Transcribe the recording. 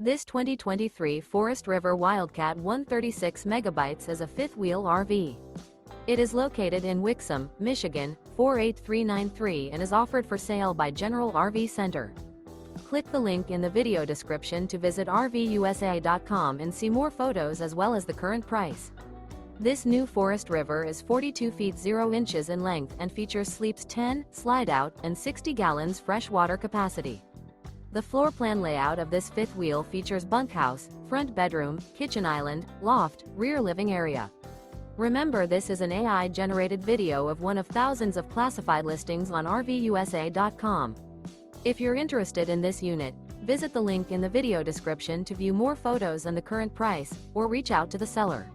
This 2023 Forest River Wildcat ONE 36 megabytes is a fifth-wheel RV. It is located in Wixom, Michigan, 48393 and is offered for sale by General RV Center. Click the link in the video description to visit RVUSA.com and see more photos as well as the current price. This new Forest River is 42 feet 0 inches in length and features sleeps 10, slide-out, and 60 gallons fresh water capacity. The floor plan layout of this fifth wheel features bunkhouse, front bedroom, kitchen island, loft, rear living area. Remember, this is an AI-generated video of one of thousands of classified listings on RVUSA.com. If you're interested in this unit, visit the link in the video description to view more photos and the current price, or reach out to the seller.